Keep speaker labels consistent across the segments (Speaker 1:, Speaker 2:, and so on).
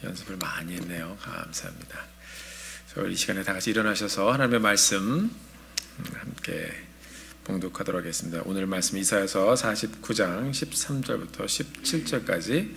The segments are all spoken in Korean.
Speaker 1: 연습을 많이 했네요. 감사합니다. 우리 이 시간에 다 같이 일어나셔서 하나님의 말씀 함께 봉독하도록 하겠습니다. 오늘 말씀 이사야서 49장 13절부터 17절까지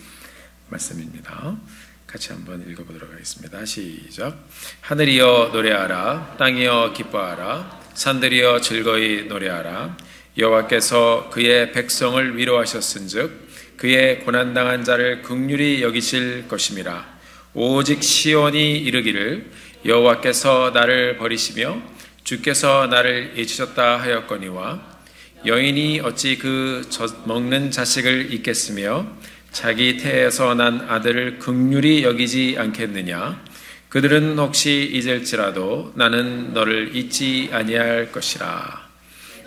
Speaker 1: 말씀입니다. 같이 한번 읽어보도록 하겠습니다. 시작. 하늘이여 노래하라, 땅이여 기뻐하라, 산들이여 즐거이 노래하라. 여호와께서 그의 백성을 위로하셨은즉 그의 고난당한 자를 긍휼히 여기실 것임이라. 오직 시온이 이르기를 여호와께서 나를 버리시며 주께서 나를 잊으셨다 하였거니와, 여인이 어찌 그 먹는 자식을 잊겠으며 자기 태에서 난 아들을 긍휼히 여기지 않겠느냐. 그들은 혹시 잊을지라도 나는 너를 잊지 아니할 것이라.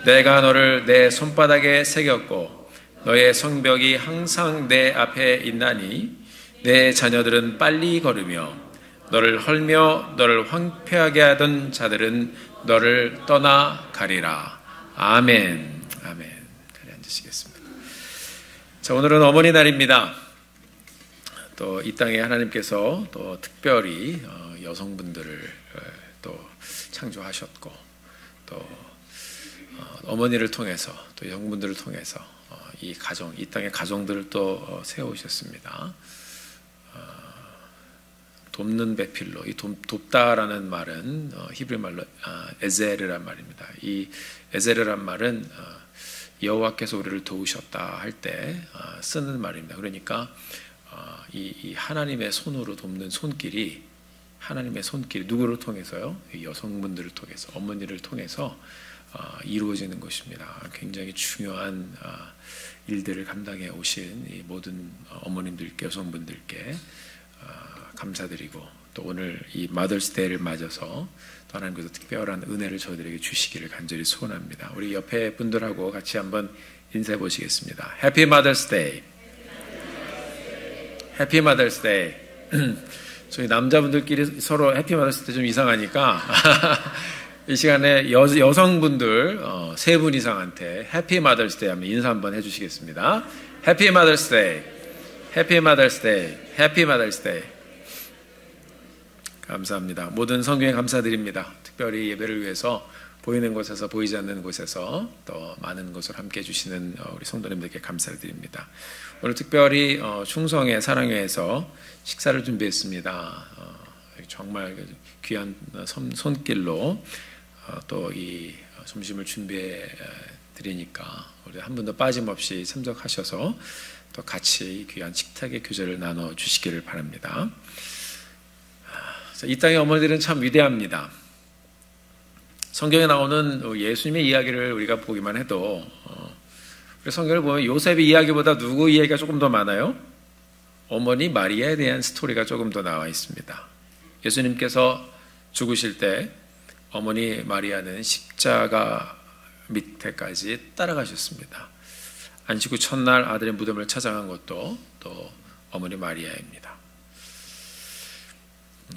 Speaker 1: 내가 너를 내 손바닥에 새겼고 너의 성벽이 항상 내 앞에 있나니 내 자녀들은 빨리 걸으며 너를 헐며 너를 황폐하게 하던 자들은 너를 떠나가리라. 아멘. 아멘. 자리에 앉으시겠습니다. 자, 오늘은 어머니 날입니다. 또 이 땅에 하나님께서 또 특별히 여성분들을 또 창조하셨고, 또 어머니를 통해서, 또 여성분들을 통해서 이 가정, 이 땅의 가정들을 또 세우셨습니다. 돕는 배필로, 이 돕다라는 말은 히브리 말로 에제르란 말입니다. 이 에제르란 말은 여호와께서 우리를 도우셨다 할 때 쓰는 말입니다. 그러니까 이 하나님의 손으로 돕는 손길이, 하나님의 손길이 누구를 통해서요? 여성분들을 통해서, 어머니를 통해서 이루어지는 것입니다. 굉장히 중요한 일들을 감당해 오신 이 모든 어머님들께, 여성분들께 감사드리고, 또 오늘 이 마더스데이를 맞아서 또 하나님께서 특별한 은혜를 저희들에게 주시기를 간절히 소원합니다. 우리 옆에 분들하고 같이 한번 인사해 보시겠습니다. 해피 마더스데이. 해피 마더스데이. 저희 남자분들끼리 서로 해피 마더스데이 좀 이상하니까 이 시간에 여성분들 세 분 이상한테 해피 마더스데이 하면 인사 한번 해주시겠습니다. 해피 마더스데이. 해피 마더스데이. 해피 마더스데이. 감사합니다. 모든 성경에 감사드립니다. 특별히 예배를 위해서 보이는 곳에서 보이지 않는 곳에서 또 많은 것을 함께 해주시는 우리 성도님들께 감사를 드립니다. 오늘 특별히 충성의 사랑회에서 식사를 준비했습니다. 정말 귀한 손길로 또 이 점심을 준비해 드리니까 우리 한 분도 빠짐없이 참석하셔서 또 같이 귀한 식탁의 교제를 나눠 주시기를 바랍니다. 이 땅의 어머니들은 참 위대합니다. 성경에 나오는 예수님의 이야기를 우리가 보기만 해도 성경을 보면 요셉의 이야기보다 누구 이야기가 조금 더 많아요? 어머니 마리아에 대한 스토리가 조금 더 나와 있습니다. 예수님께서 죽으실 때 어머니 마리아는 십자가 밑에까지 따라가셨습니다. 안식 후 첫날 아들의 무덤을 찾아간 것도 또 어머니 마리아입니다.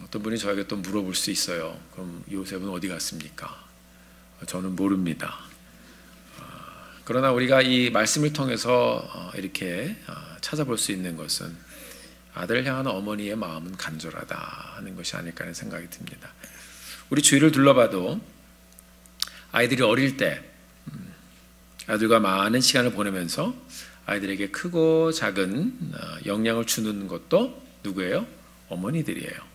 Speaker 1: 어떤 분이 저에게 또 물어볼 수 있어요. 그럼 요셉은 어디 갔습니까? 저는 모릅니다. 그러나 우리가 이 말씀을 통해서 이렇게 찾아볼 수 있는 것은 아들을 향한 어머니의 마음은 간절하다 하는 것이 아닐까 하는 생각이 듭니다. 우리 주위를 둘러봐도 아이들이 어릴 때 아이들과 많은 시간을 보내면서 아이들에게 크고 작은 영향을 주는 것도 누구예요? 어머니들이에요.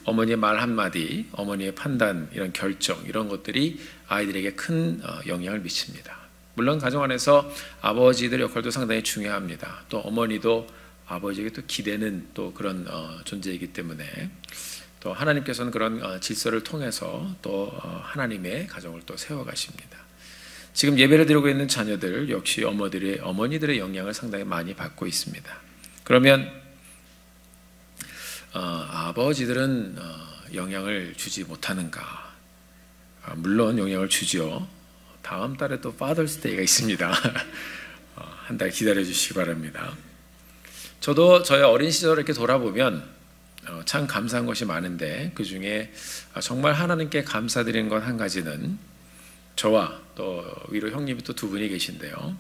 Speaker 1: 어머니의 말 한마디, 어머니의 판단, 이런 결정, 이런 것들이 아이들에게 큰 영향을 미칩니다. 물론 가정 안에서 아버지들의 역할도 상당히 중요합니다. 또 어머니도 아버지에게 또 기대는 또 그런 존재이기 때문에 또 하나님께서는 그런 질서를 통해서 또 하나님의 가정을 또 세워가십니다. 지금 예배를 드리고 있는 자녀들 역시 어머니들의 영향을 상당히 많이 받고 있습니다. 그러면 아버지들은 영향을 주지 못하는가? 물론 영향을 주죠. 다음 달에 또 Father's Day가 있습니다. 한 달 기다려 주시기 바랍니다. 저도 저의 어린 시절을 이렇게 돌아보면 참 감사한 것이 많은데, 그 중에 정말 하나님께 감사드리는 것 한 가지는 저와 또 위로 형님이 또 두 분이 계신데요.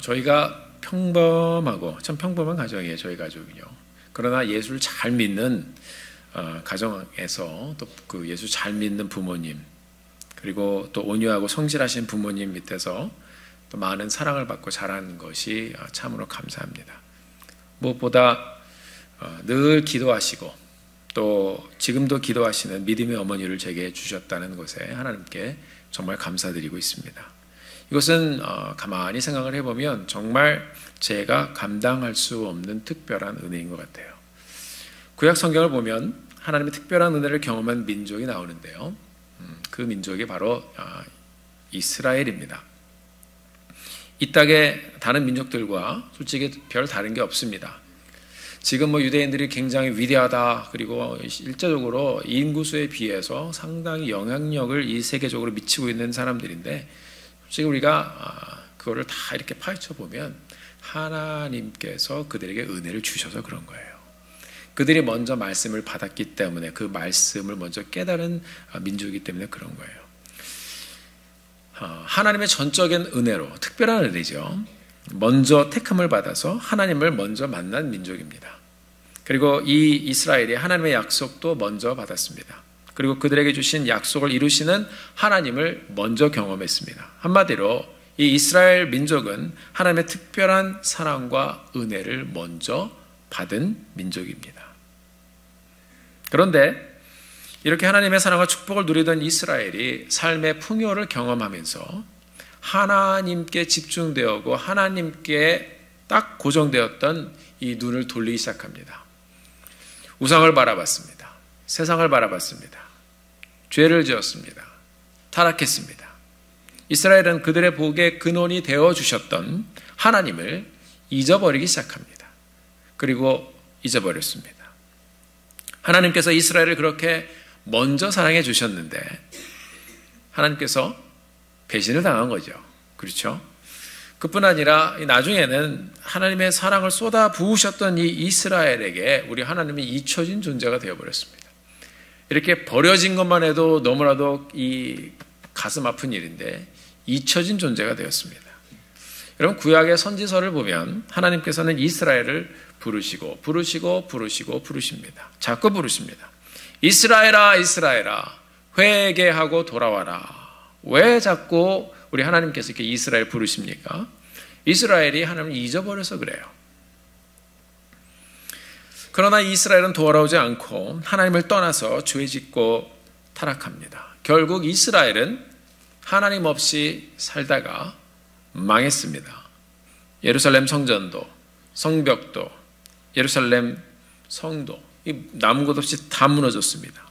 Speaker 1: 저희가 평범하고 참 평범한 가정이에요. 저희 가족은요. 그러나 예수를 잘 믿는 가정에서 또 그 예수 잘 믿는 부모님, 그리고 또 온유하고 성실하신 부모님 밑에서 또 많은 사랑을 받고 자라는 것이 참으로 감사합니다. 무엇보다 늘 기도하시고 또 지금도 기도하시는 믿음의 어머니를 제게 주셨다는 것에 하나님께 정말 감사드리고 있습니다. 이것은 가만히 생각을 해보면 정말 제가 감당할 수 없는 특별한 은혜인 것 같아요. 구약 성경을 보면 하나님의 특별한 은혜를 경험한 민족이 나오는데요. 그 민족이 바로 이스라엘입니다. 이 땅의 다른 민족들과 솔직히 별 다른 게 없습니다. 지금 유대인들이 굉장히 위대하다, 그리고 실제적으로 인구수에 비해서 상당히 영향력을 이 세계적으로 미치고 있는 사람들인데, 솔직히 우리가 그거를 다 이렇게 파헤쳐 보면 하나님께서 그들에게 은혜를 주셔서 그런 거예요. 그들이 먼저 말씀을 받았기 때문에, 그 말씀을 먼저 깨달은 민족이기 때문에 그런 거예요. 하나님의 전적인 은혜로, 특별한 은혜죠. 먼저 택함을 받아서 하나님을 먼저 만난 민족입니다. 그리고 이 이스라엘이 하나님의 약속도 먼저 받았습니다. 그리고 그들에게 주신 약속을 이루시는 하나님을 먼저 경험했습니다. 한마디로 이 이스라엘 민족은 하나님의 특별한 사랑과 은혜를 먼저 받은 민족입니다. 그런데 이렇게 하나님의 사랑과 축복을 누리던 이스라엘이 삶의 풍요를 경험하면서 하나님께 집중되었고 하나님께 딱 고정되었던 이 눈을 돌리기 시작합니다. 우상을 바라봤습니다. 세상을 바라봤습니다. 죄를 지었습니다. 타락했습니다. 이스라엘은 그들의 복의 근원이 되어주셨던 하나님을 잊어버리기 시작합니다. 그리고 잊어버렸습니다. 하나님께서 이스라엘을 그렇게 먼저 사랑해 주셨는데 하나님께서 배신을 당한 거죠. 그렇죠? 그뿐 아니라 나중에는 하나님의 사랑을 쏟아 부으셨던 이 이스라엘에게 우리 하나님이 잊혀진 존재가 되어버렸습니다. 이렇게 버려진 것만 해도 너무나도 이 가슴 아픈 일인데 잊혀진 존재가 되었습니다. 여러분, 구약의 선지서를 보면 하나님께서는 이스라엘을 부르십니다. 자꾸 부르십니다. 이스라엘아, 이스라엘아, 회개하고 돌아와라. 왜 자꾸 우리 하나님께서 이렇게 이스라엘 부르십니까? 이스라엘이 하나님을 잊어버려서 그래요. 그러나 이스라엘은 돌아오지 않고 하나님을 떠나서 죄짓고 타락합니다. 결국 이스라엘은 하나님 없이 살다가 망했습니다. 예루살렘 성전도, 성벽도, 예루살렘 성도, 남은 것 없이 다 무너졌습니다.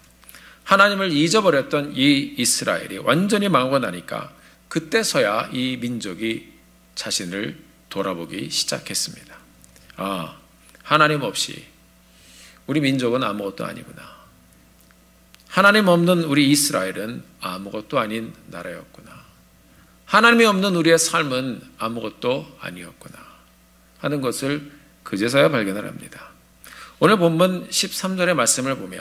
Speaker 1: 하나님을 잊어버렸던 이 이스라엘이 완전히 망하고 나니까 그때서야 이 민족이 자신을 돌아보기 시작했습니다. 아, 하나님 없이 우리 민족은 아무것도 아니구나. 하나님 없는 우리 이스라엘은 아무것도 아닌 나라였구나. 하나님이 없는 우리의 삶은 아무것도 아니었구나 하는 것을 그제서야 발견을 합니다. 오늘 본문 13절의 말씀을 보면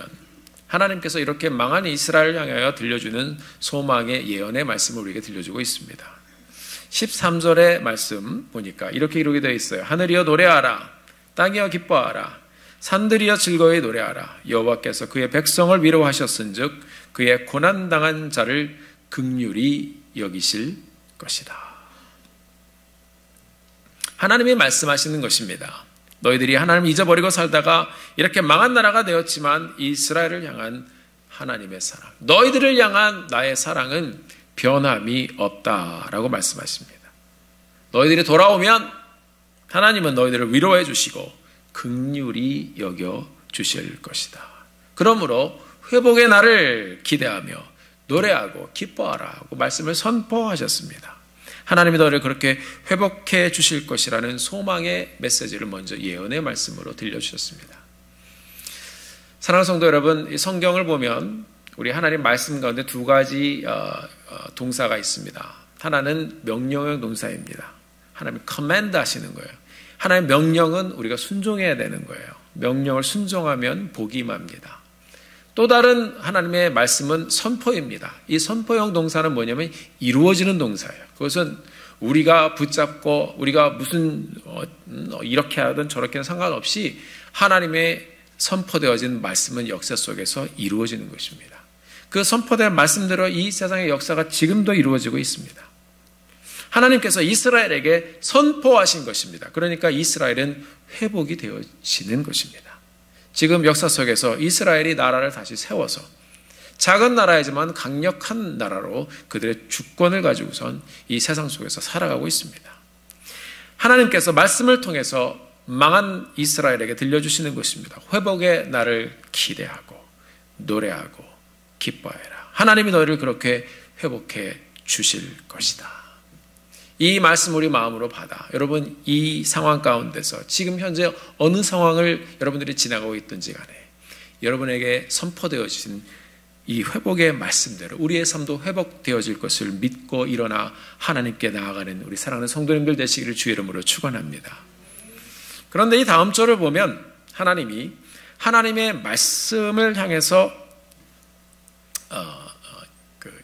Speaker 1: 하나님께서 이렇게 망한 이스라엘을 향하여 들려주는 소망의 예언의 말씀을 우리에게 들려주고 있습니다. 13절의 말씀 보니까 이렇게 기록이 되어 있어요. 하늘이여 노래하라, 땅이여 기뻐하라, 산들이여 즐거이 노래하라. 여호와께서 그의 백성을 위로하셨은즉 그의 고난당한 자를 긍휼히 여기실 것이다. 하나님이 말씀하시는 것입니다. 너희들이 하나님을 잊어버리고 살다가 이렇게 망한 나라가 되었지만 이스라엘을 향한 하나님의 사랑, 너희들을 향한 나의 사랑은 변함이 없다라고 말씀하십니다. 너희들이 돌아오면 하나님은 너희들을 위로해 주시고 긍휼히 여겨 주실 것이다. 그러므로 회복의 날을 기대하며 노래하고 기뻐하라고 말씀을 선포하셨습니다. 하나님이 너를 그렇게 회복해 주실 것이라는 소망의 메시지를 먼저 예언의 말씀으로 들려주셨습니다. 사랑하는 성도 여러분, 이 성경을 보면 우리 하나님 말씀 가운데 두 가지 동사가 있습니다. 하나는 명령형 동사입니다. 하나님 커맨드 하시는 거예요. 하나님 명령은 우리가 순종해야 되는 거예요. 명령을 순종하면 복이 임합니다. 또 다른 하나님의 말씀은 선포입니다. 이 선포형 동사는 뭐냐면 이루어지는 동사예요. 그것은 우리가 붙잡고 우리가 무슨 이렇게 하든 저렇게 하든 상관없이 하나님의 선포되어진 말씀은 역사 속에서 이루어지는 것입니다. 그 선포된 말씀대로 이 세상의 역사가 지금도 이루어지고 있습니다. 하나님께서 이스라엘에게 선포하신 것입니다. 그러니까 이스라엘은 회복이 되어지는 것입니다. 지금 역사 속에서 이스라엘이 나라를 다시 세워서 작은 나라이지만 강력한 나라로 그들의 주권을 가지고선 이 세상 속에서 살아가고 있습니다. 하나님께서 말씀을 통해서 망한 이스라엘에게 들려주시는 것입니다. 회복의 날을 기대하고 노래하고 기뻐해라. 하나님이 너희를 그렇게 회복해 주실 것이다. 이 말씀 우리 마음으로 받아 여러분 이 상황 가운데서 지금 현재 어느 상황을 여러분들이 지나가고 있든지 간에 여러분에게 선포되어진 이 회복의 말씀대로 우리의 삶도 회복되어질 것을 믿고 일어나 하나님께 나아가는 우리 사랑하는 성도님들 되시기를 주의 이름으로 축원합니다. 그런데 이 다음 절을 보면 하나님이 하나님의 말씀을 향해서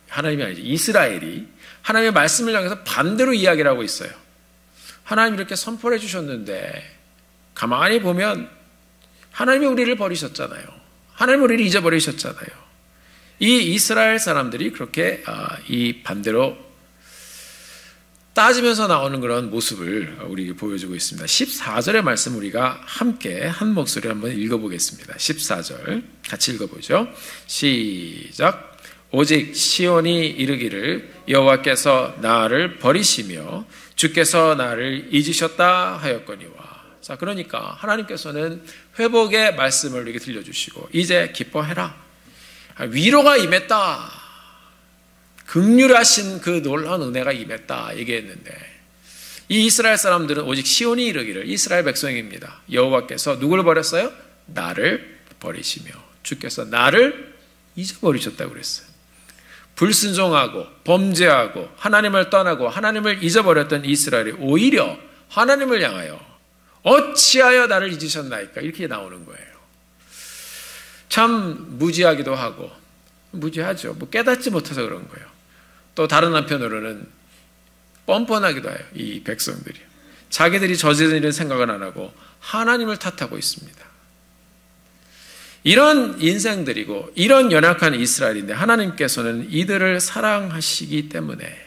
Speaker 1: 하나님이 아니죠. 이스라엘이 하나님의 말씀을 향해서 반대로 이야기를 하고 있어요. 하나님이 이렇게 선포를 해주셨는데 가만히 보면 하나님이 우리를 버리셨잖아요. 하나님이 우리를 잊어버리셨잖아요. 이 이스라엘 사람들이 그렇게 이 반대로 따지면서 나오는 그런 모습을 우리에게 보여주고 있습니다. 14절의 말씀 우리가 함께 한 목소리로 한번 읽어보겠습니다. 14절 같이 읽어보죠. 시작. 오직 시온이 이르기를 여호와께서 나를 버리시며 주께서 나를 잊으셨다 하였거니와. 자, 그러니까 하나님께서는 회복의 말씀을 우리에게 들려주시고 이제 기뻐해라. 위로가 임했다. 긍휼하신 그 놀라운 은혜가 임했다 얘기했는데 이 이스라엘 사람들은 오직 시온이 이르기를 이스라엘 백성입니다. 여호와께서 누구를 버렸어요? 나를 버리시며 주께서 나를 잊어버리셨다고 그랬어요. 불순종하고 범죄하고 하나님을 떠나고 하나님을 잊어버렸던 이스라엘이 오히려 하나님을 향하여 어찌하여 나를 잊으셨나이까 이렇게 나오는 거예요. 참 무지하기도 하고 무지하죠. 뭐 깨닫지 못해서 그런 거예요. 또 다른 한편으로는 뻔뻔하기도 해요. 이 백성들이 자기들이 저지른 일은 생각은 안 하고 하나님을 탓하고 있습니다. 이런 인생들이고 이런 연약한 이스라엘인데 하나님께서는 이들을 사랑하시기 때문에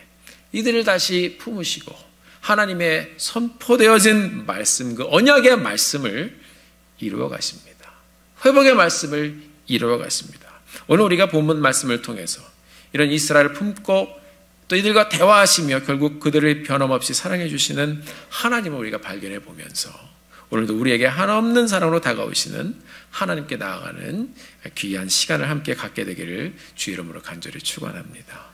Speaker 1: 이들을 다시 품으시고 하나님의 선포되어진 말씀, 그 언약의 말씀을 이루어 가십니다. 회복의 말씀을 이루어 가십니다. 오늘 우리가 본문 말씀을 통해서 이런 이스라엘을 품고 또 이들과 대화하시며 결국 그들을 변함없이 사랑해 주시는 하나님을 우리가 발견해 보면서 오늘도 우리에게 한없는 사랑으로 다가오시는 하나님께 나아가는 귀한 시간을 함께 갖게 되기를 주의 이름으로 간절히 축원합니다.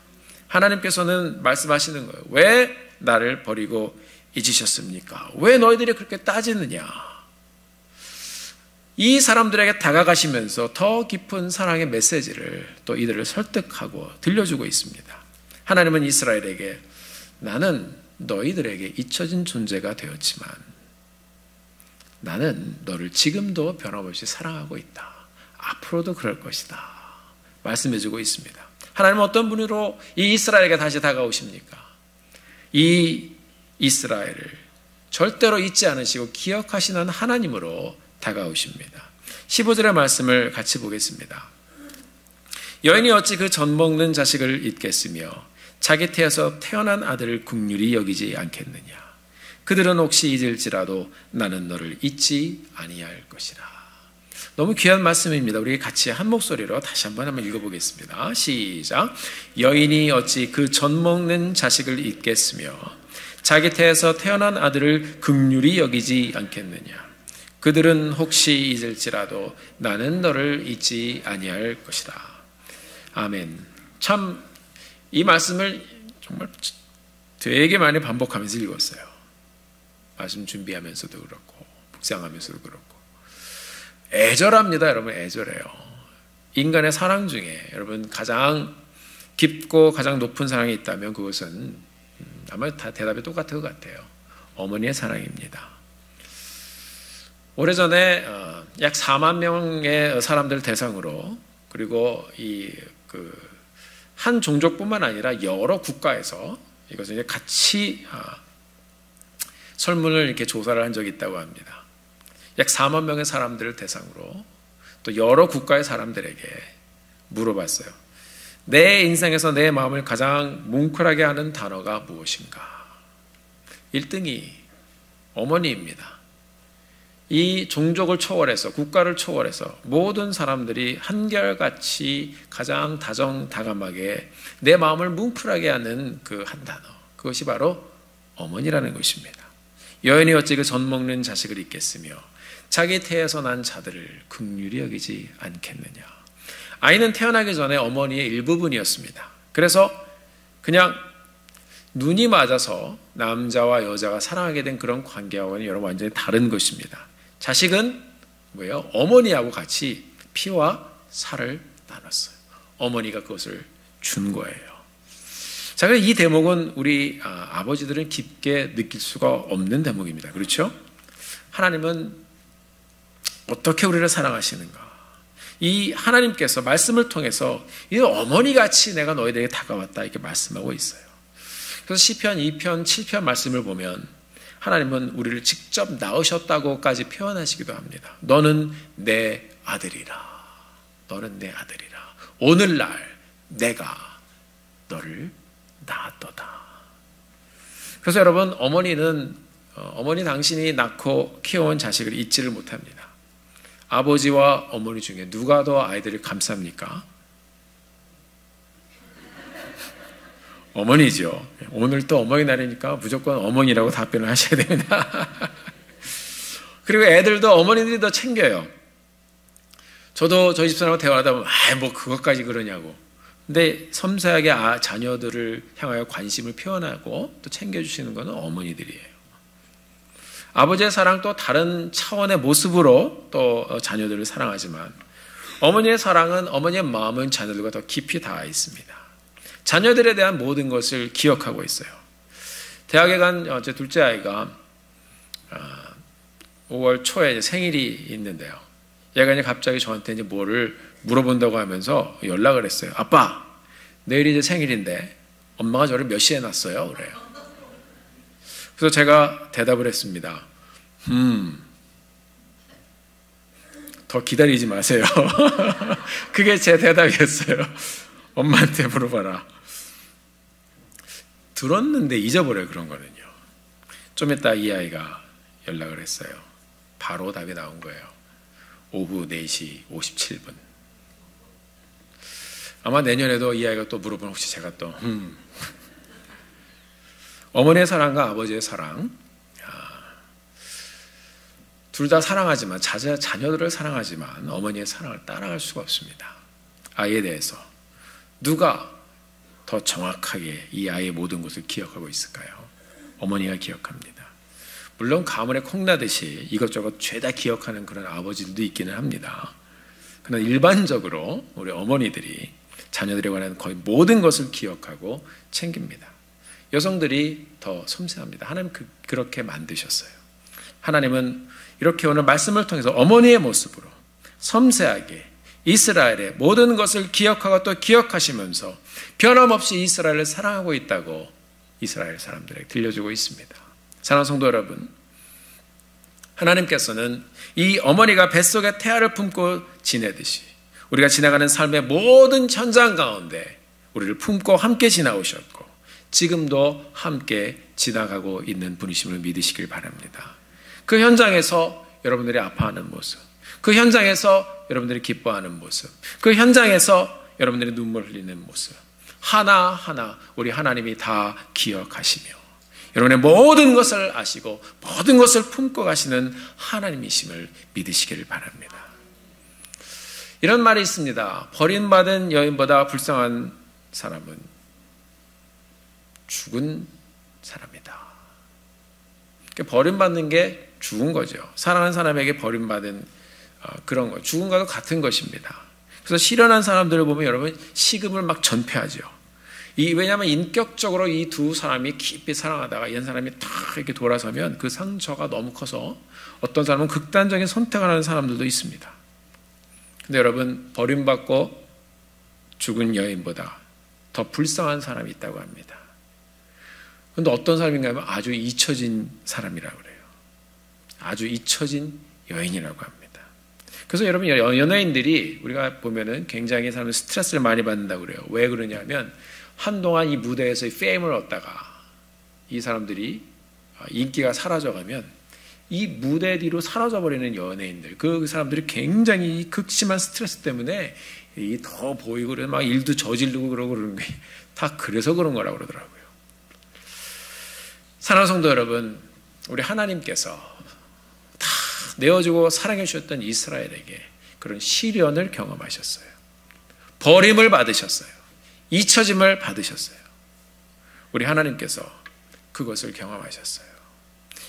Speaker 1: 하나님께서는 말씀하시는 거예요. 왜 나를 버리고 잊으셨습니까? 왜 너희들이 그렇게 따지느냐? 이 사람들에게 다가가시면서 더 깊은 사랑의 메시지를 또 이들을 설득하고 들려주고 있습니다. 하나님은 이스라엘에게 나는 너희들에게 잊혀진 존재가 되었지만 나는 너를 지금도 변함없이 사랑하고 있다. 앞으로도 그럴 것이다. 말씀해주고 있습니다. 하나님은 어떤 분으로 이 이스라엘에게 다시 다가오십니까? 이 이스라엘을 절대로 잊지 않으시고 기억하시는 하나님으로 다가오십니다. 15절의 말씀을 같이 보겠습니다. 여인이 어찌 그 젖 먹는 자식을 잊겠으며 자기 태에서 태어난 아들을 긍휼히 여기지 않겠느냐. 그들은 혹시 잊을지라도 나는 너를 잊지 아니할 것이라. 너무 귀한 말씀입니다. 우리 같이 한 목소리로 다시 한번 읽어보겠습니다. 시작. 여인이 어찌 그 젖 먹는 자식을 잊겠으며 자기 태에서 태어난 아들을 긍휼히 여기지 않겠느냐. 그들은 혹시 잊을지라도 나는 너를 잊지 아니할 것이다. 아멘. 참 이 말씀을 정말 되게 많이 반복하면서 읽었어요. 말씀 준비하면서도 그렇고 묵상하면서도 그렇고 애절합니다. 여러분 애절해요. 인간의 사랑 중에 여러분 가장 깊고 가장 높은 사랑이 있다면 그것은 아마 다 대답이 똑같을 것 같아요. 어머니의 사랑입니다. 오래전에 약 4만 명의 사람들 대상으로 그리고 한 종족뿐만 아니라 여러 국가에서 이것을 이제 같이 설문을 이렇게 조사를 한 적이 있다고 합니다. 약 4만 명의 사람들을 대상으로 또 여러 국가의 사람들에게 물어봤어요. 내 인생에서 내 마음을 가장 뭉클하게 하는 단어가 무엇인가? 1등이 어머니입니다. 이 종족을 초월해서, 국가를 초월해서 모든 사람들이 한결같이 가장 다정다감하게 내 마음을 뭉클하게 하는 그 한 단어, 그것이 바로 어머니라는 것입니다. 여인이 어찌 그 젖 먹는 자식을 잊겠으며 자기 태에서 난 자들을 긍휼히 여기지 않겠느냐. 아이는 태어나기 전에 어머니의 일부분이었습니다. 그래서 그냥 눈이 맞아서 남자와 여자가 사랑하게 된 그런 관계와는 여러분 완전히 다른 것입니다. 자식은 뭐예요? 어머니하고 같이 피와 살을 나눴어요. 어머니가 그것을 준 거예요. 자, 그래서 이 대목은 우리 아버지들은 깊게 느낄 수가 없는 대목입니다. 그렇죠? 하나님은 어떻게 우리를 사랑하시는가? 이 하나님께서 말씀을 통해서 이 어머니같이 내가 너희들에게 다가왔다 이렇게 말씀하고 있어요. 그래서 시편 2편, 7편 말씀을 보면 하나님은 우리를 직접 낳으셨다고까지 표현하시기도 합니다. 너는 내 아들이라. 너는 내 아들이라. 오늘날 내가 너를 낳았도다. 그래서 여러분, 어머니 당신이 낳고 키워온 자식을 잊지를 못합니다. 아버지와 어머니 중에 누가 더 아이들을 감쌉니까? 어머니죠. 오늘 또 어머니날이니까 무조건 어머니라고 답변을 하셔야 됩니다. 그리고 애들도 어머니들이 더 챙겨요. 저도 저희 집사람하고 대화하다 보면 뭐 그것까지 그러냐고. 근데 섬세하게 자녀들을 향하여 관심을 표현하고 또 챙겨주시는 것은 어머니들이에요. 아버지의 사랑 또 다른 차원의 모습으로 또 자녀들을 사랑하지만 어머니의 사랑은, 어머니의 마음은 자녀들과 더 깊이 닿아 있습니다. 자녀들에 대한 모든 것을 기억하고 있어요. 대학에 간 제 둘째 아이가 5월 초에 생일이 있는데요. 얘가 이제 갑자기 저한테 이제 뭐를 물어본다고 하면서 연락을 했어요. 아빠, 내일이 이제 생일인데 엄마가 저를 몇 시에 낳았어요? 그래요. 그래서 제가 대답을 했습니다. 더 기다리지 마세요. 그게 제 대답이었어요. 엄마한테 물어봐라. 들었는데 잊어버려요, 그런 거는요. 좀 이따 이 아이가 연락을 했어요. 바로 답이 나온 거예요. 오후 4시 57분. 아마 내년에도 이 아이가 또 물어보면 혹시 제가 또 어머니의 사랑과 아버지의 사랑, 둘 다 사랑하지만, 자녀들을 사랑하지만 어머니의 사랑을 따라갈 수가 없습니다. 아이에 대해서 누가 더 정확하게 이 아이의 모든 것을 기억하고 있을까요? 어머니가 기억합니다. 물론 가물에 콩나듯이 이것저것 죄다 기억하는 그런 아버지들도 있기는 합니다. 그러나 일반적으로 우리 어머니들이 자녀들에 관한 거의 모든 것을 기억하고 챙깁니다. 여성들이 더 섬세합니다. 하나님 그렇게 만드셨어요. 하나님은 이렇게 오늘 말씀을 통해서 어머니의 모습으로 섬세하게 이스라엘의 모든 것을 기억하고 또 기억하시면서 변함없이 이스라엘을 사랑하고 있다고 이스라엘 사람들에게 들려주고 있습니다. 사랑하는 성도 여러분, 하나님께서는 이 어머니가 뱃속에 태아를 품고 지내듯이 우리가 지나가는 삶의 모든 현장 가운데 우리를 품고 함께 지나오셨고 지금도 함께 지나가고 있는 분이심을 믿으시길 바랍니다. 그 현장에서 여러분들이 아파하는 모습, 그 현장에서 여러분들이 기뻐하는 모습, 그 현장에서 여러분들이 눈물 흘리는 모습 하나하나 우리 하나님이 다 기억하시며 여러분의 모든 것을 아시고 모든 것을 품고 가시는 하나님이심을 믿으시길 바랍니다. 이런 말이 있습니다. 버림받은 여인보다 불쌍한 사람은 죽은 사람이다. 버림받는 게 죽은 거죠. 사랑하는 사람에게 버림받은 그런 거, 죽음과도 같은 것입니다. 그래서 실현한 사람들을 보면 여러분 식음을 막 전폐하죠. 왜냐하면 인격적으로 이 두 사람이 깊이 사랑하다가 옛 사람이 탁 이렇게 돌아서면 그 상처가 너무 커서 어떤 사람은 극단적인 선택을 하는 사람들도 있습니다. 근데 여러분, 버림받고 죽은 여인보다 더 불쌍한 사람이 있다고 합니다. 그런데 어떤 사람인가 하면 아주 잊혀진 사람이라고 그래요. 아주 잊혀진 여인이라고 합니다. 그래서 여러분, 연예인들이 우리가 보면은 굉장히 사람들 스트레스를 많이 받는다고 그래요. 왜 그러냐면 한동안 이 무대에서 페임을 얻다가 이 사람들이 인기가 사라져가면 이 무대 뒤로 사라져버리는 연예인들, 그 사람들이 굉장히 극심한 스트레스 때문에 더 보이고 막 일도 저지르고 그러는 게 다 그래서 그런 거라고 그러더라고요. 사랑하는 성도 여러분, 우리 하나님께서 다 내어주고 사랑해 주셨던 이스라엘에게 그런 시련을 경험하셨어요. 버림을 받으셨어요. 잊혀짐을 받으셨어요. 우리 하나님께서 그것을 경험하셨어요.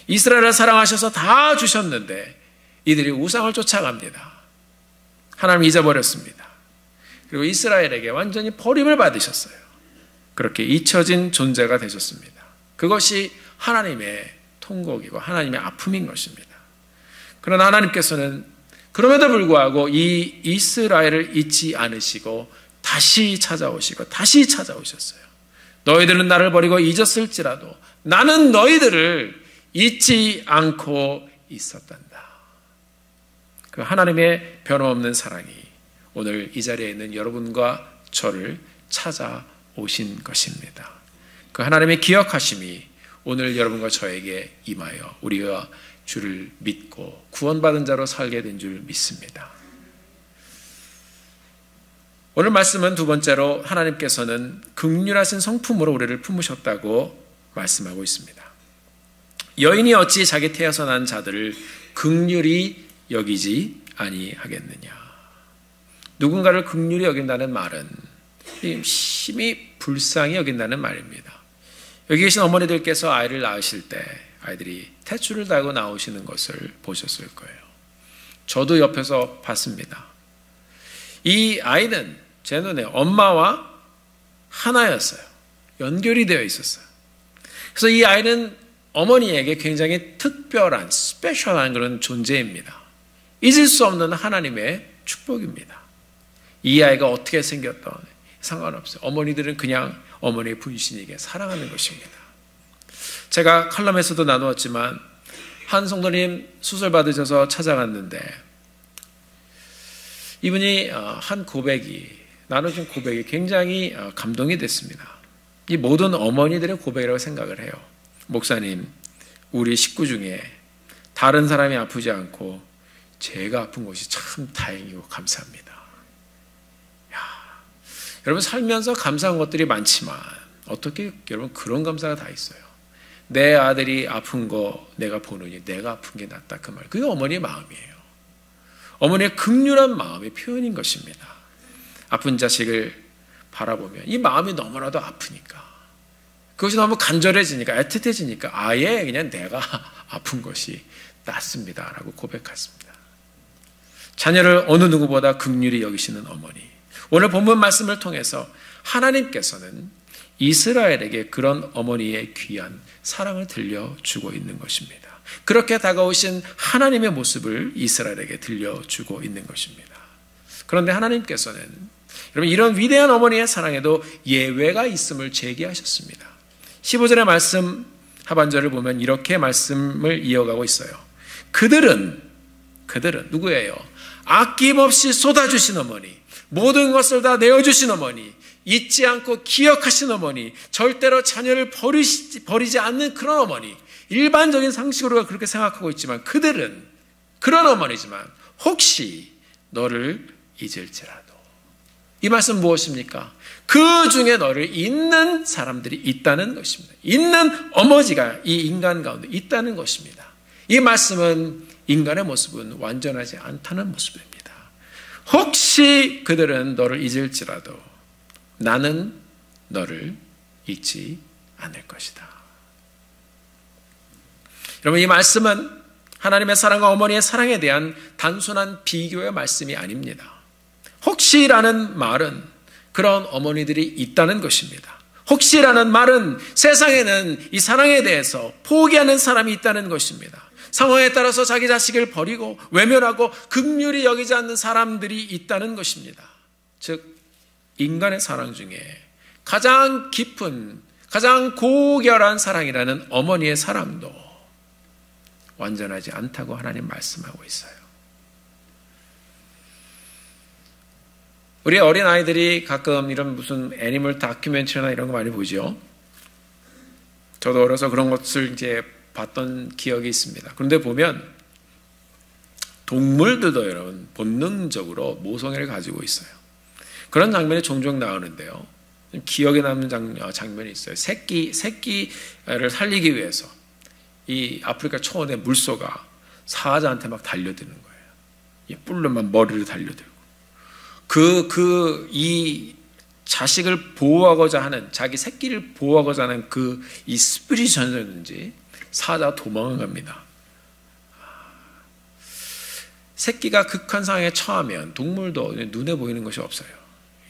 Speaker 1: 이스라엘을 사랑하셔서 다 주셨는데 이들이 우상을 쫓아갑니다. 하나님 잊어버렸습니다. 그리고 이스라엘에게 완전히 버림을 받으셨어요. 그렇게 잊혀진 존재가 되셨습니다. 그것이 하나님의 통곡이고 하나님의 아픔인 것입니다. 그러나 하나님께서는 그럼에도 불구하고 이 이스라엘을 잊지 않으시고 다시 찾아오셨어요. 너희들은 나를 버리고 잊었을지라도 나는 너희들을 잊지 않고 있었단다. 그 하나님의 변함없는 사랑이 오늘 이 자리에 있는 여러분과 저를 찾아오신 것입니다. 그 하나님의 기억하심이 오늘 여러분과 저에게 임하여 우리가 주를 믿고 구원받은 자로 살게 된 줄 믿습니다. 오늘 말씀은 두 번째로 하나님께서는 긍휼하신 성품으로 우리를 품으셨다고 말씀하고 있습니다. 여인이 어찌 자기 태에서 난 자들을 긍휼히 여기지 아니하겠느냐. 누군가를 긍휼히 여긴다는 말은 심히 불쌍히 여긴다는 말입니다. 여기 계신 어머니들께서 아이를 낳으실 때 아이들이 탯줄을 달고 나오시는 것을 보셨을 거예요. 저도 옆에서 봤습니다. 이 아이는 제 눈에 엄마와 하나였어요. 연결이 되어 있었어요. 그래서 이 아이는 어머니에게 굉장히 특별한, 스페셜한 그런 존재입니다. 잊을 수 없는 하나님의 축복입니다. 이 아이가 어떻게 생겼던 상관없어요. 어머니들은 그냥 어머니의 분신에게 사랑하는 것입니다. 제가 칼럼에서도 나누었지만 한 성도님 수술 받으셔서 찾아갔는데 이분이 한 고백이, 나눠준 고백이 굉장히 감동이 됐습니다. 이 모든 어머니들의 고백이라고 생각을 해요. 목사님, 우리 식구 중에 다른 사람이 아프지 않고 제가 아픈 것이 참 다행이고 감사합니다. 여러분, 살면서 감사한 것들이 많지만 어떻게 여러분 그런 감사가 다 있어요? 내 아들이 아픈 거 내가 보느니 내가 아픈 게 낫다, 그 말. 그게 어머니의 마음이에요. 어머니의 긍휼한 마음의 표현인 것입니다. 아픈 자식을 바라보면 이 마음이 너무나도 아프니까, 그것이 너무 간절해지니까, 애틋해지니까 아예 그냥 내가 아픈 것이 낫습니다라고 고백했습니다. 자녀를 어느 누구보다 긍휼히 여기시는 어머니. 오늘 본문 말씀을 통해서 하나님께서는 이스라엘에게 그런 어머니의 귀한 사랑을 들려주고 있는 것입니다. 그렇게 다가오신 하나님의 모습을 이스라엘에게 들려주고 있는 것입니다. 그런데 하나님께서는 여러분, 이런 위대한 어머니의 사랑에도 예외가 있음을 제기하셨습니다. 15절의 말씀 하반절을 보면 이렇게 말씀을 이어가고 있어요. 그들은 누구예요? 아낌없이 쏟아주신 어머니, 모든 것을 다 내어주신 어머니, 잊지 않고 기억하신 어머니, 절대로 자녀를 버리지 않는 그런 어머니. 일반적인 상식으로 그렇게 생각하고 있지만 그들은 그런 어머니지만 혹시 너를 잊을지라도. 이 말씀 무엇입니까? 그 중에 너를 잊는 사람들이 있다는 것입니다. 잊는 어머니가 이 인간 가운데 있다는 것입니다. 이 말씀은 인간의 모습은 완전하지 않다는 모습입니다. 혹시 그들은 너를 잊을지라도 나는 너를 잊지 않을 것이다. 여러분, 이 말씀은 하나님의 사랑과 어머니의 사랑에 대한 단순한 비교의 말씀이 아닙니다. 혹시라는 말은 그런 어머니들이 있다는 것입니다. 혹시라는 말은 세상에는 이 사랑에 대해서 포기하는 사람이 있다는 것입니다. 상황에 따라서 자기 자식을 버리고 외면하고 긍휼히 여기지 않는 사람들이 있다는 것입니다. 즉, 인간의 사랑 중에 가장 깊은, 가장 고결한 사랑이라는 어머니의 사랑도 완전하지 않다고 하나님 말씀하고 있어요. 우리 어린아이들이 가끔 이런 무슨 애니멀 다큐멘터리나 이런 거 많이 보죠. 저도 어려서 그런 것을 이제 봤던 기억이 있습니다. 그런데 보면 동물들도 여러분 본능적으로 모성애를 가지고 있어요. 그런 장면이 종종 나오는데요. 기억에 남는 장면이 있어요. 새끼를 살리기 위해서 이 아프리카 초원의 물소가 사자한테 막 달려드는 거예요. 이 뿔로 막 머리를 달려들고 이 자식을 보호하고자 하는, 자기 새끼를 보호하고자 하는 이 스피릿이 전졌는지 사자가 도망을 갑니다. 새끼가 극한 상황에 처하면 동물도 눈에 보이는 것이 없어요.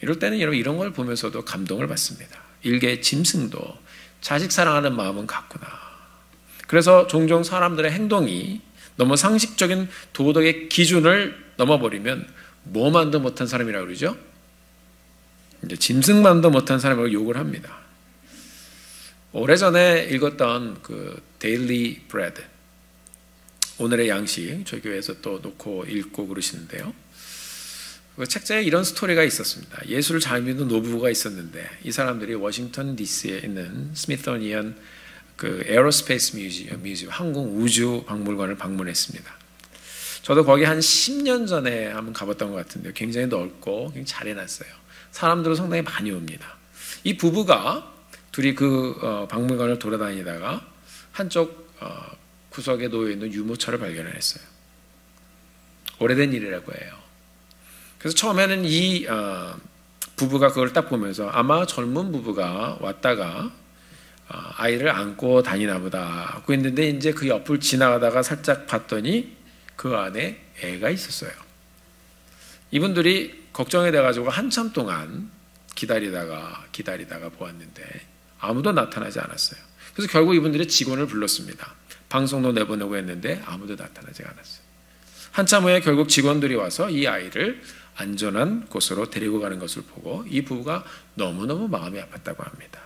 Speaker 1: 이럴 때는 여러분 이런 걸 보면서도 감동을 받습니다. 일개 짐승도 자식 사랑하는 마음은 같구나. 그래서 종종 사람들의 행동이 너무 상식적인 도덕의 기준을 넘어버리면 뭐만도 못한 사람이라고 그러죠? 이제 짐승만도 못한 사람이라고 욕을 합니다. 오래전에 읽었던 그 데일리 브레드, 오늘의 양식, 저희 교회에서 또 놓고 읽고 그러시는데요. 그 책자에 이런 스토리가 있었습니다. 예수를 잘 믿는 노부부가 있었는데 이 사람들이 워싱턴 DC에 있는 스미소니언 그 에어로스페이스 뮤지엄 항공 우주 박물관을 방문했습니다. 저도 거기 한 10년 전에 한번 가봤던 것 같은데요. 굉장히 넓고 굉장히 잘 해놨어요. 사람들도 상당히 많이 옵니다. 이 부부가 둘이 박물관을 돌아다니다가 한쪽 구석에 놓여있는 유모차를 발견했어요. 오래된 일이라고 해요. 그래서 처음에는 이 부부가 그걸 딱 보면서 아마 젊은 부부가 왔다가 아이를 안고 다니나 보다 하고 있는데 이제 그 옆을 지나가다가 살짝 봤더니 그 안에 애가 있었어요. 이분들이 걱정이 돼가지고 한참 동안 기다리다가 보았는데 아무도 나타나지 않았어요. 그래서 결국 이분들이 직원을 불렀습니다. 방송도 내보내고 했는데 아무도 나타나지 않았어요. 한참 후에 결국 직원들이 와서 이 아이를 안전한 곳으로 데리고 가는 것을 보고 이 부부가 너무너무 마음이 아팠다고 합니다.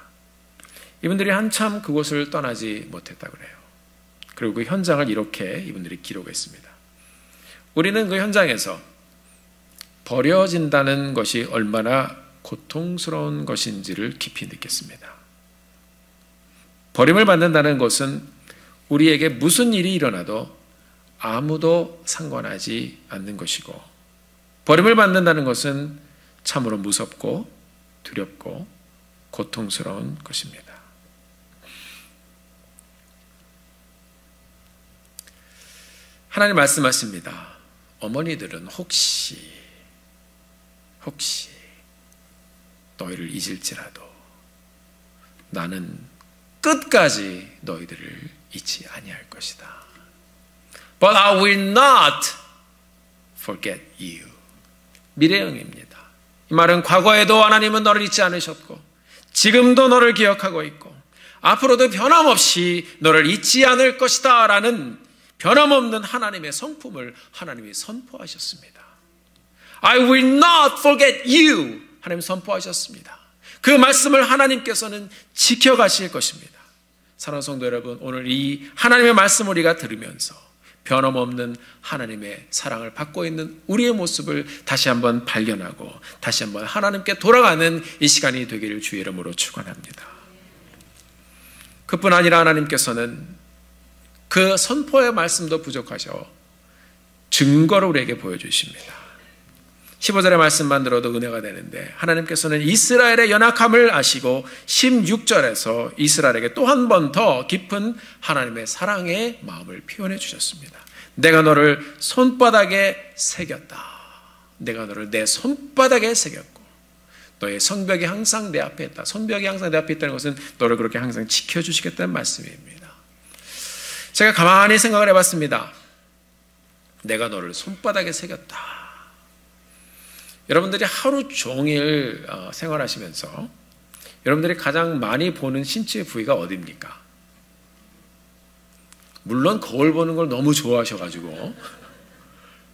Speaker 1: 이분들이 한참 그곳을 떠나지 못했다고 그래요. 그리고 그 현장을 이렇게 이분들이 기록했습니다. 우리는 그 현장에서 버려진다는 것이 얼마나 고통스러운 것인지를 깊이 느꼈습니다. 버림을 받는다는 것은 우리에게 무슨 일이 일어나도 아무도 상관하지 않는 것이고, 버림을 받는다는 것은 참으로 무섭고 두렵고 고통스러운 것입니다. 하나님 말씀하십니다. 어머니들은 혹시 너희를 잊을지라도 나는 끝까지 너희들을 잊지 아니할 것이다. But I will not forget you. 미래형입니다. 이 말은 과거에도 하나님은 너를 잊지 않으셨고 지금도 너를 기억하고 있고 앞으로도 변함없이 너를 잊지 않을 것이다 라는 변함없는 하나님의 성품을 하나님이 선포하셨습니다. I will not forget you. 하나님 선포하셨습니다. 그 말씀을 하나님께서는 지켜가실 것입니다. 사랑하는 성도 여러분, 오늘 이 하나님의 말씀을 우리가 들으면서 변함없는 하나님의 사랑을 받고 있는 우리의 모습을 다시 한번 발견하고 다시 한번 하나님께 돌아가는 이 시간이 되기를 주의 이름으로 축원합니다. 그뿐 아니라 하나님께서는 그 선포의 말씀도 부족하셔 증거를 우리에게 보여주십니다. 15절의 말씀만 들어도 은혜가 되는데 하나님께서는 이스라엘의 연약함을 아시고 16절에서 이스라엘에게 또 한 번 더 깊은 하나님의 사랑의 마음을 표현해 주셨습니다. 내가 너를 손바닥에 새겼다. 내가 너를 내 손바닥에 새겼고 너의 성벽이 항상 내 앞에 있다. 손벽이 항상 내 앞에 있다는 것은 너를 그렇게 항상 지켜주시겠다는 말씀입니다. 제가 가만히 생각을 해봤습니다. 내가 너를 손바닥에 새겼다. 여러분들이 하루 종일 생활하시면서 여러분들이 가장 많이 보는 신체 부위가 어디입니까? 물론 거울 보는 걸 너무 좋아하셔가지고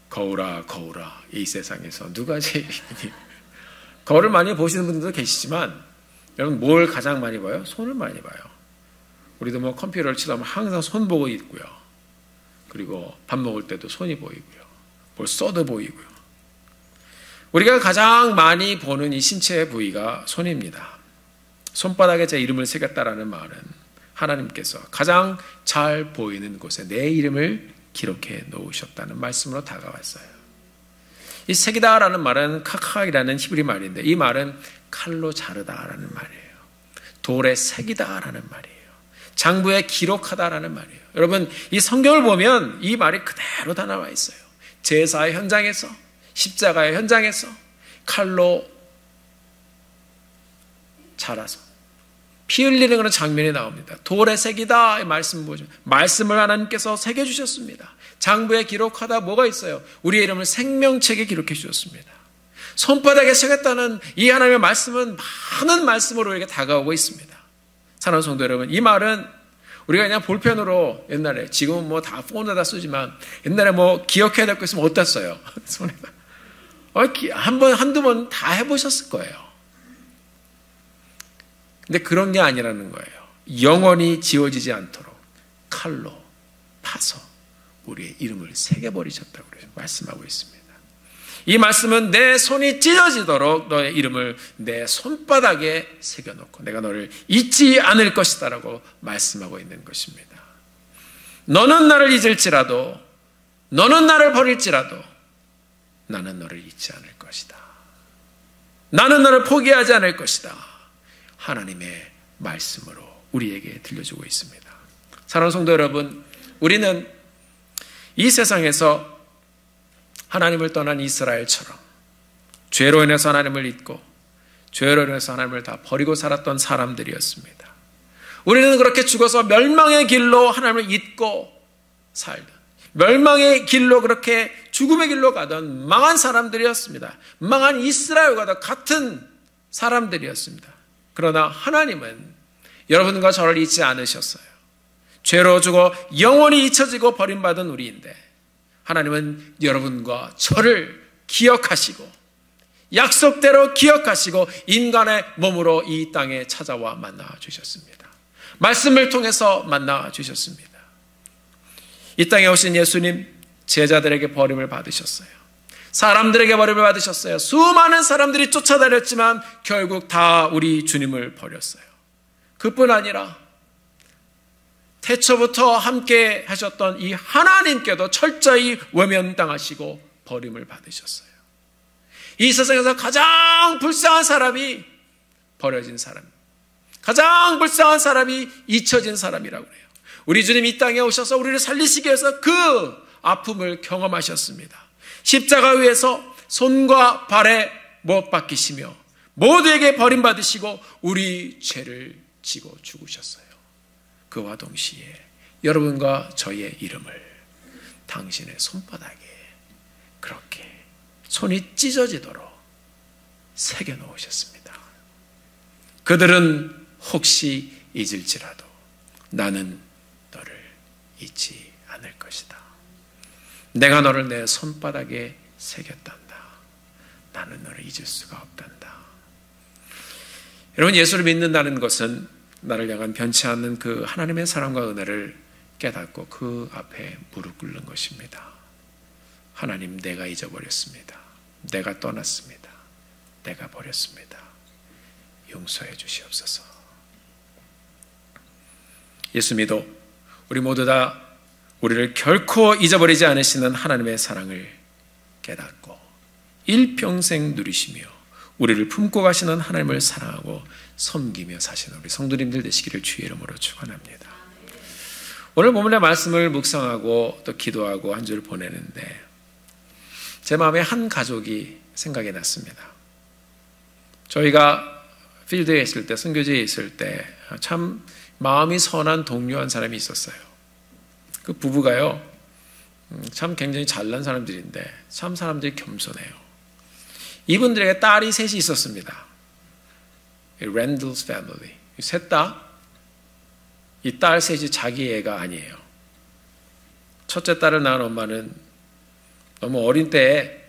Speaker 1: 거울아 이 세상에서 누가 제일 거울을 많이 보시는 분들도 계시지만 여러분 뭘 가장 많이 봐요? 손을 많이 봐요. 우리도 뭐 컴퓨터를 치다 보면 항상 손 보고 있고요. 그리고 밥 먹을 때도 손이 보이고요. 뭘 써도 보이고요. 우리가 가장 많이 보는 이 신체의 부위가 손입니다. 손바닥에 제 이름을 새겼다라는 말은 하나님께서 가장 잘 보이는 곳에 내 이름을 기록해 놓으셨다는 말씀으로 다가왔어요. 이 새기다라는 말은 카카이라는 히브리 말인데 이 말은 칼로 자르다라는 말이에요. 돌에 새기다라는 말이에요. 장부에 기록하다라는 말이에요. 여러분, 이 성경을 보면 이 말이 그대로 다 나와 있어요. 제사의 현장에서, 십자가의 현장에서 칼로 자라서 피 흘리는 그런 장면이 나옵니다. 돌에 새기다 이 말씀 보죠. 말씀을 하나님께서 새겨주셨습니다. 장부에 기록하다 뭐가 있어요? 우리의 이름을 생명책에 기록해 주셨습니다. 손바닥에 새겼다는 이 하나님의 말씀은 많은 말씀으로 우리에게 다가오고 있습니다. 사랑하는 성도 여러분, 이 말은 우리가 그냥 볼펜으로 옛날에, 지금은 뭐 다 폰에다 쓰지만 옛날에 뭐 기억해야 될 거 있으면 어디다 써요? 손에다. 한두 번 다 해보셨을 거예요. 근데 그런 게 아니라는 거예요. 영원히 지워지지 않도록 칼로 파서 우리의 이름을 새겨버리셨다고 말씀하고 있습니다. 이 말씀은 내 손이 찢어지도록 너의 이름을 내 손바닥에 새겨놓고 내가 너를 잊지 않을 것이다 라고 말씀하고 있는 것입니다. 너는 나를 잊을지라도, 너는 나를 버릴지라도 나는 너를 잊지 않을 것이다. 나는 너를 포기하지 않을 것이다. 하나님의 말씀으로 우리에게 들려주고 있습니다. 사랑하는 성도 여러분, 우리는 이 세상에서 하나님을 떠난 이스라엘처럼 죄로 인해서 하나님을 잊고 죄로 인해서 하나님을 다 버리고 살았던 사람들이었습니다. 우리는 그렇게 죽어서 멸망의 길로 하나님을 잊고 살던, 멸망의 길로 그렇게 죽음의 길로 가던 망한 사람들이었습니다. 망한 이스라엘과 같은 사람들이었습니다. 그러나 하나님은 여러분과 저를 잊지 않으셨어요. 죄로 죽어 영원히 잊혀지고 버림받은 우리인데 하나님은 여러분과 저를 기억하시고 약속대로 기억하시고 인간의 몸으로 이 땅에 찾아와 만나 주셨습니다. 말씀을 통해서 만나 주셨습니다. 이 땅에 오신 예수님, 제자들에게 버림을 받으셨어요. 사람들에게 버림을 받으셨어요. 수많은 사람들이 쫓아다녔지만 결국 다 우리 주님을 버렸어요. 그뿐 아니라 태초부터 함께 하셨던 이 하나님께도 철저히 외면당하시고 버림을 받으셨어요. 이 세상에서 가장 불쌍한 사람이 버려진 사람, 가장 불쌍한 사람이 잊혀진 사람이라고 해요. 우리 주님 이 땅에 오셔서 우리를 살리시기 위해서 그 아픔을 경험하셨습니다. 십자가 위에서 손과 발에 못 박히시며 모두에게 버림받으시고 우리 죄를 지고 죽으셨어요. 그와 동시에 여러분과 저의 이름을 당신의 손바닥에 그렇게 손이 찢어지도록 새겨놓으셨습니다. 그들은 혹시 잊을지라도 나는 너를 잊지 않을 것이다. 내가 너를 내 손바닥에 새겼단다. 나는 너를 잊을 수가 없단다. 여러분, 예수를 믿는다는 것은 나를 향한 변치 않는 그 하나님의 사랑과 은혜를 깨닫고 그 앞에 무릎 꿇는 것입니다. 하나님, 내가 잊어버렸습니다. 내가 떠났습니다. 내가 버렸습니다. 용서해 주시옵소서. 예수 믿어 우리 모두 다 우리를 결코 잊어버리지 않으시는 하나님의 사랑을 깨닫고 일평생 누리시며 우리를 품고 가시는 하나님을 사랑하고 섬기며 사시는 우리 성도님들 되시기를 주의 이름으로 축원합니다. 오늘 본문의 말씀을 묵상하고 또 기도하고 한 주를 보내는데 제 마음에 한 가족이 생각이 났습니다. 저희가 필드에 있을 때, 선교지에 있을 때 참 마음이 선한 동료 한 사람이 있었어요. 그 부부가요, 참 굉장히 잘난 사람들인데 참 사람들이 겸손해요. 이분들에게 딸이 셋이 있었습니다. 랜들스 패밀리. 셋 다 이 딸 셋이 자기 애가 아니에요. 첫째 딸을 낳은 엄마는 너무 어린 때에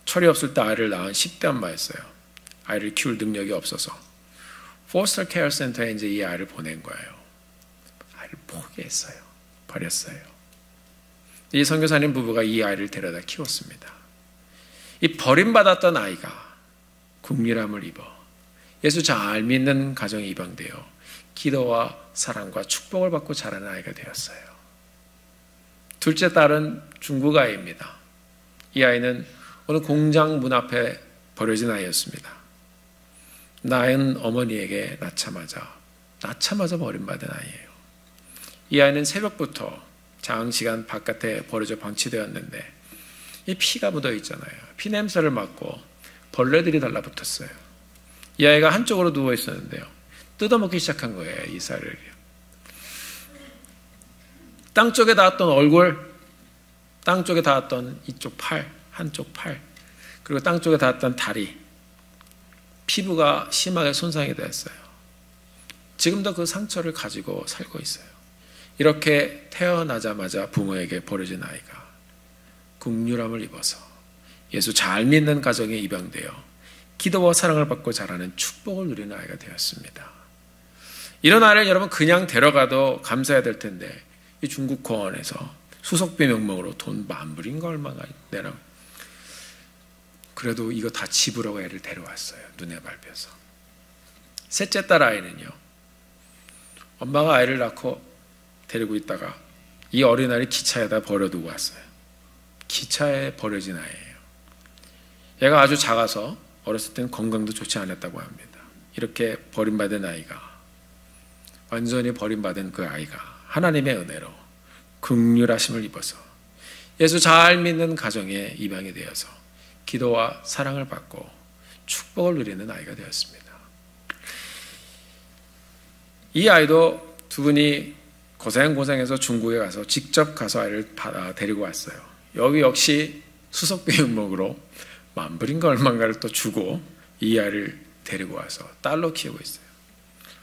Speaker 1: 철이 없을 때 아이를 낳은 10대 엄마였어요. 아이를 키울 능력이 없어서 포스터 케어 센터에 이제 이 아이를 보낸 거예요. 아이를 포기했어요. 버렸어요. 이 선교사님 부부가 이 아이를 데려다 키웠습니다. 이 버림받았던 아이가 국률함을 입어 예수 잘 믿는 가정에 입양되어 기도와 사랑과 축복을 받고 자라는 아이가 되었어요. 둘째 딸은 중국 아이입니다. 이 아이는 어느 공장 문 앞에 버려진 아이였습니다. 낳은 어머니에게 낳자마자 버림받은 아이예요. 이 아이는 새벽부터 장시간 바깥에 버려져 방치되었는데 이 피가 묻어 있잖아요. 피 냄새를 맡고 벌레들이 달라붙었어요. 이 아이가 한쪽으로 누워 있었는데요. 뜯어먹기 시작한 거예요. 이 쌀을. 땅 쪽에 닿았던 얼굴, 땅 쪽에 닿았던 이쪽 팔, 한쪽 팔, 그리고 땅 쪽에 닿았던 다리, 피부가 심하게 손상이 되었어요. 지금도 그 상처를 가지고 살고 있어요. 이렇게 태어나자마자 부모에게 버려진 아이가 국률함을 입어서 예수 잘 믿는 가정에 입양되어 기도와 사랑을 받고 자라는 축복을 누리는 아이가 되었습니다. 이런 아이를 여러분 그냥 데려가도 감사해야 될 텐데 이 중국 공원에서 수석비 명목으로 돈 10,000불인가 얼마가 내라. 그래도 이거 다 지불하고 애를 데려왔어요. 눈에 밟혀서. 셋째 딸 아이는요. 엄마가 아이를 낳고 데리고 있다가 이 어린아이를 기차에다 버려두고 왔어요. 기차에 버려진 아이예요. 얘가 아주 작아서 어렸을 때는 건강도 좋지 않았다고 합니다. 이렇게 버림받은 아이가, 완전히 버림받은 그 아이가 하나님의 은혜로 긍휼하심을 입어서 예수 잘 믿는 가정에 입양이 되어서 기도와 사랑을 받고 축복을 누리는 아이가 되었습니다. 이 아이도 두 분이 고생해서 중국에 가서 직접 가서 아이를 데리고 왔어요. 여기 역시 수석비 명목으로 10,000불인가 얼마인가를 또 주고 이 아이를 데리고 와서 딸로 키우고 있어요.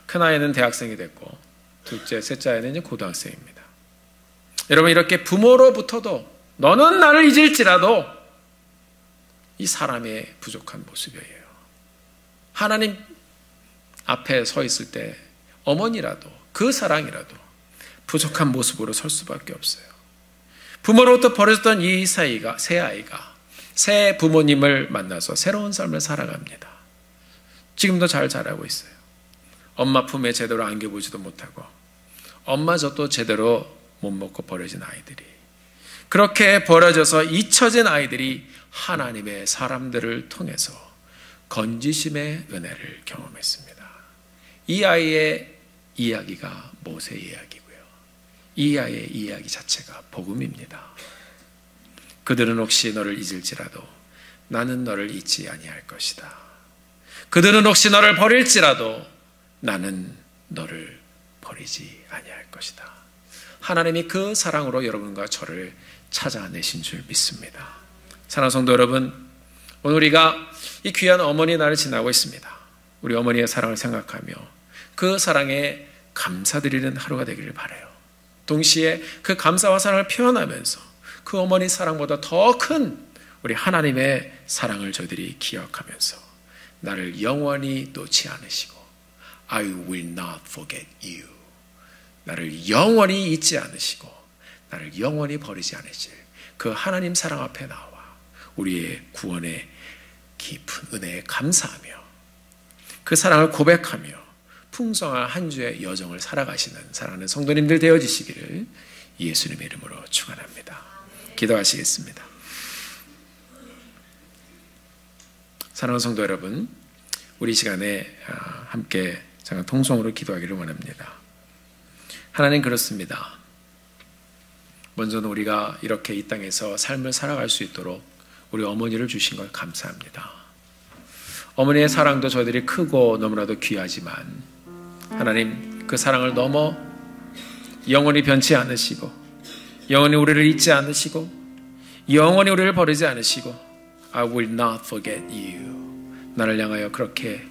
Speaker 1: 큰 아이는 대학생이 됐고 둘째, 셋째 아이는 이제 고등학생입니다. 여러분, 이렇게 부모로부터도 너는 나를 잊을지라도 이 사람의 부족한 모습이에요. 하나님 앞에 서 있을 때 어머니라도 그 사랑이라도 부족한 모습으로 설 수밖에 없어요. 부모로부터 버려졌던 이 새 아이가 새 부모님을 만나서 새로운 삶을 살아갑니다. 지금도 잘 자라고 있어요. 엄마 품에 제대로 안겨보지도 못하고 엄마젖도 제대로 못 먹고 버려진 아이들이, 그렇게 버려져서 잊혀진 아이들이 하나님의 사람들을 통해서 건지심의 은혜를 경험했습니다. 이 아이의 이야기가 모세의 이야기고요. 이 아이의 이야기 자체가 복음입니다. 그들은 혹시 너를 잊을지라도 나는 너를 잊지 아니할 것이다. 그들은 혹시 너를 버릴지라도 나는 너를 버리지 아니할 것이다. 하나님이 그 사랑으로 여러분과 저를 찾아내신 줄 믿습니다. 사랑하는 성도 여러분, 오늘 우리가 이 귀한 어머니 날을 지나고 있습니다. 우리 어머니의 사랑을 생각하며 그 사랑에 감사드리는 하루가 되기를 바라요. 동시에 그 감사와 사랑을 표현하면서 그 어머니 사랑보다 더 큰 우리 하나님의 사랑을 저희들이 기억하면서 나를 영원히 놓지 않으시고 I will not forget you, 나를 영원히 잊지 않으시고 나를 영원히 버리지 않으실 그 하나님 사랑 앞에 나와 우리의 구원의 깊은 은혜에 감사하며 그 사랑을 고백하며 풍성한 한 주의 여정을 살아가시는 사랑하는 성도님들 되어지시기를 예수님의 이름으로 축원합니다. 기도하시겠습니다. 사랑하는 성도 여러분, 우리 시간에 함께 잠깐 통성으로 기도하기를 원합니다. 하나님, 그렇습니다. 먼저는 우리가 이렇게 이 땅에서 삶을 살아갈 수 있도록 우리 어머니를 주신 걸 감사합니다. 어머니의 사랑도 저희들이 크고 너무나도 귀하지만 하나님, 그 사랑을 넘어 영원히 변치 않으시고 영원히 우리를 잊지 않으시고 영원히 우리를 버리지 않으시고 I will not forget you, 나를 향하여 그렇게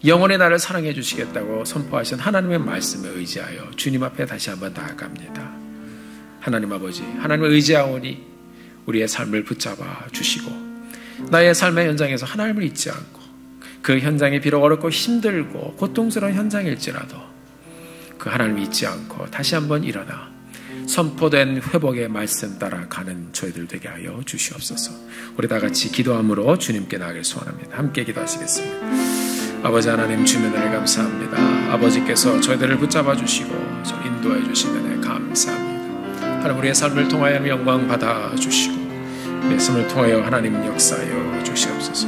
Speaker 1: 영원히 나를 사랑해 주시겠다고 선포하신 하나님의 말씀에 의지하여 주님 앞에 다시 한번 나아갑니다. 하나님 아버지, 하나님을 의지하오니 우리의 삶을 붙잡아 주시고 나의 삶의 현장에서 하나님을 잊지 않고 그 현장이 비록 어렵고 힘들고 고통스러운 현장일지라도 그 하나님을 잊지 않고 다시 한번 일어나 선포된 회복의 말씀 따라 가는 저희들 되게 하여 주시옵소서. 우리 다 같이 기도함으로 주님께 나아가길 소원합니다. 함께 기도하시겠습니다. 아버지 하나님, 주님의 은혜 감사합니다. 아버지께서 저희들을 붙잡아 주시고 저 인도해 주신 은혜 감사합니다. 하나님, 우리의 삶을 통하여 영광 받아 주시고 우리의 삶을 통하여 하나님 역사하여 주시옵소서.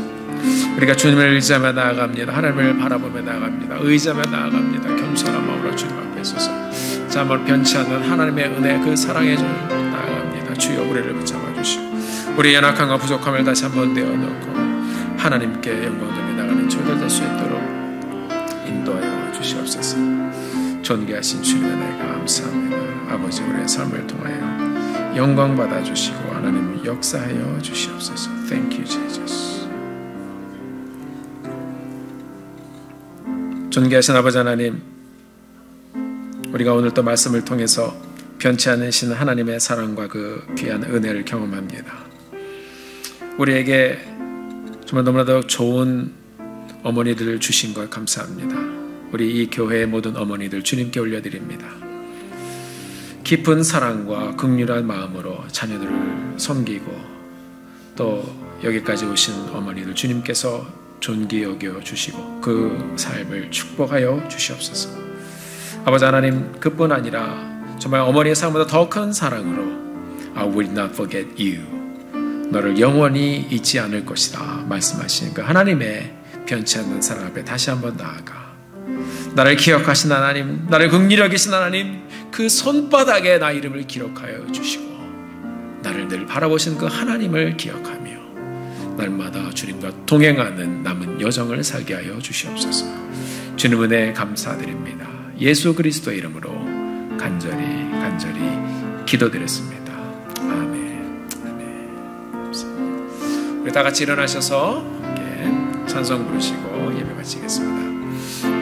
Speaker 1: 우리가 주님을 의지하며 나아갑니다. 하나님을 바라보며 나아갑니다. 의지하며 나아갑니다. 겸손한 마음으로 주님 앞에 서서 잠을 변치 않는 하나님의 은혜, 그 사랑에 나아갑니다. 주여, 우리를 붙잡아 주시고 우리의 연약함과 부족함을 다시 한번 내어놓고 하나님께 영광 돌려 나가는 저희들 될 수 있도록 인도하여 주시옵소서. 존귀하신 주님의 은혜 감사합니다. 아버지, 우리의 삶을 통하여 영광 받아 주시고 하나님 역사하여 주시옵소서. Thank you, Jesus. 존귀하신 아버지 하나님, 우리가 오늘 또 말씀을 통해서 변치 않으신 하나님의 사랑과 그 귀한 은혜를 경험합니다. 우리에게 정말 너무나도 좋은 어머니들을 주신 것 감사합니다. 우리 이 교회의 모든 어머니들 주님께 올려드립니다. 깊은 사랑과 긍휼한 마음으로 자녀들을 섬기고 또 여기까지 오신 어머니들 주님께서 존귀 여겨 주시고 그 삶을 축복하여 주시옵소서. 아버지 하나님, 그뿐 아니라 정말 어머니의 사랑보다 더 큰 사랑으로 I will not forget you, 너를 영원히 잊지 않을 것이다 말씀하신 그 하나님의 변치 않는 사랑 앞에 다시 한번 나아가 나를 기억하신 하나님, 나를 긍휼히 여기신 하나님, 그 손바닥에 나 이름을 기록하여 주시고 나를 늘 바라보신 그 하나님을 기억하며 날마다 주님과 동행하는 남은 여정을 살게 하여 주시옵소서. 주님 은혜 감사드립니다. 예수 그리스도의 이름으로 간절히 기도드렸습니다. 아멘. 아멘. 감사합니다. 우리 다 같이 일어나셔서 함께 찬송 부르시고 예배 마치겠습니다.